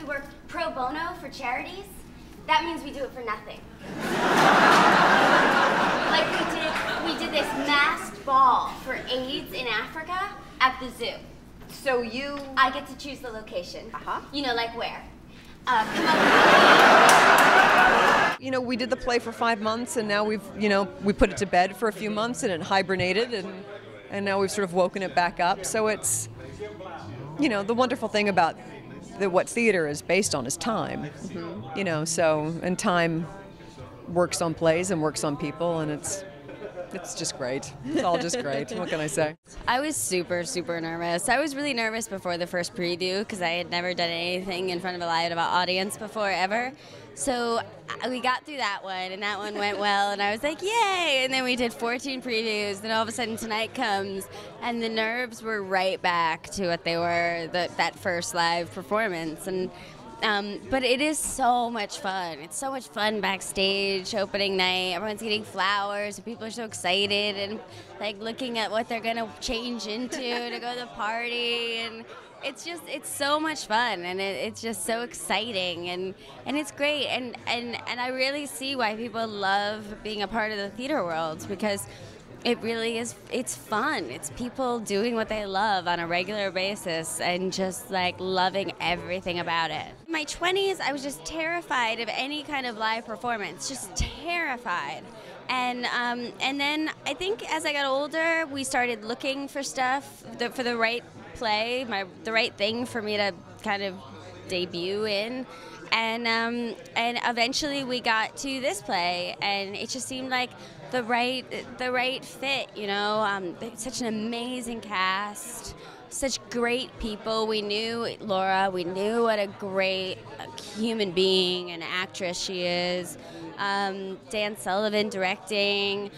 we work pro bono for charities, that means we do it for nothing. Like we did this masked ball for AIDS in Africa at the zoo. So you... I get to choose the location. Uh-huh. You know, like where? Come up. You know, we did the play for 5 months, and now we put it to bed for a few months, and it hibernated, and now we've sort of woken it back up. So it's, you know, the wonderful thing about what theater is based on is time. Mm-hmm. You know, so, and time works on plays and works on people, and it's just great. It's all just great. What can I say? I was super, super nervous. I was really nervous before the first preview because I had never done anything in front of a live audience before, ever. So we got through that one, and that one went well, and I was like, yay! And then we did 14 previews, then all of a sudden tonight comes, and the nerves were right back to what they were that first live performance. And but it is so much fun. It's so much fun backstage, opening night. Everyone's getting flowers, and people are so excited and like looking at what they're gonna change into to go to the party. And it's so much fun, and it's just so exciting, and it's great. And I really see why people love being a part of the theater world, because it really is, it's fun. It's people doing what they love on a regular basis and just like loving everything about it. In my 20s, I was just terrified of any kind of live performance, just terrified. And then I think as I got older, we started looking for stuff for the right play, the right thing for me to kind of debut in. And eventually we got to this play, and it just seemed like the right fit, you know. Such an amazing cast, such great people. We knew Laura, we knew what a great human being and actress she is. Dan Sullivan directing,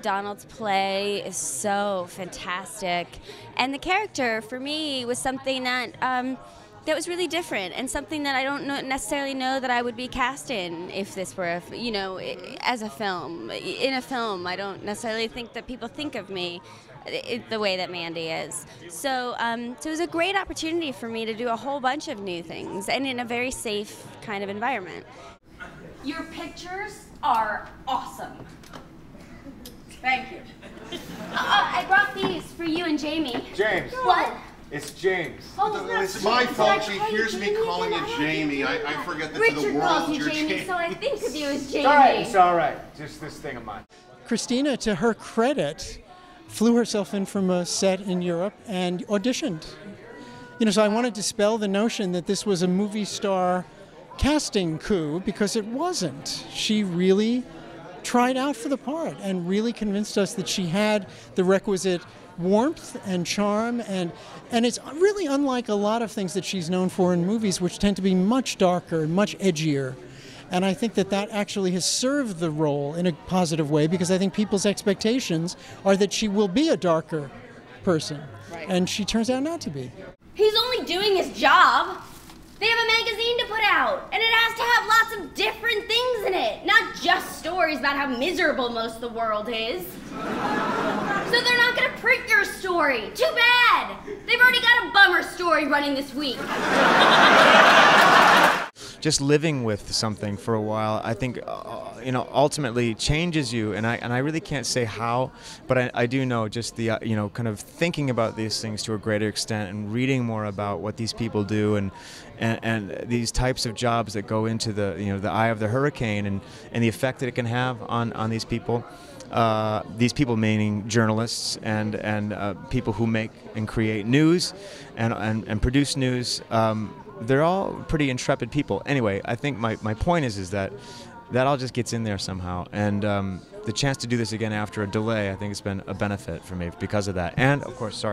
Donald's play is so fantastic. And the character, for me, was something that was really different, and something that I don't necessarily know that I would be cast in if this were, as a film. In a film, I don't necessarily think that people think of me the way that Mandy is. So it was a great opportunity for me to do a whole bunch of new things, and in a very safe kind of environment. Your pictures are awesome. Thank you. I brought these for you and Jamie. James. What? It's James. Oh, It's my fault. She hears me calling you Jamie. I forget that to the Richard world calls you you're Jamie, so I think of you as Jamie. It's all right. Just this thing of mine. Christina, to her credit, flew herself in from a set in Europe and auditioned. You know, so I want to dispel the notion that this was a movie star casting coup, because it wasn't. She really tried out for the part and really convinced us that she had the requisite warmth and charm, and it's really unlike a lot of things that she's known for in movies, which tend to be much darker and much edgier. And I think that actually has served the role in a positive way, because I think people's expectations are that she will be a darker person. Right. And she turns out not to be. He's only doing his job. They have a magazine to put out, and it has to have lots of different things in it, not just stories about how miserable most of the world is. So they're not going to print your story. Too bad. They've already got a bummer story running this week. Just living with something for a while, I think, ultimately changes you, and I really can't say how, but I do know just the, kind of thinking about these things to a greater extent and reading more about what these people do and these types of jobs that go into the, the eye of the hurricane and the effect that it can have on these people. These people meaning journalists and people who make and create news and produce news. They're all pretty intrepid people. Anyway, I think my point is that all just gets in there somehow. And the chance to do this again after a delay, I think it's been a benefit for me because of that. And of course,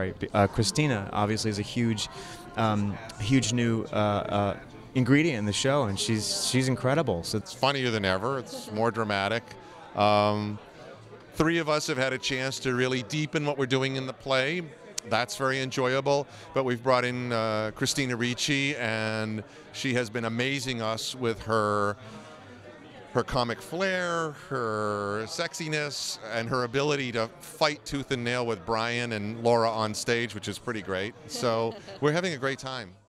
Christina obviously is a huge new ingredient in the show, and she's incredible. So It's funnier than ever. It's more dramatic. Three of us have had a chance to really deepen what we're doing in the play. That's very enjoyable, but we've brought in Christina Ricci, and she has been amazing us with her comic flair, her sexiness, and her ability to fight tooth and nail with Brian and Laura on stage, which is pretty great. So we're having a great time.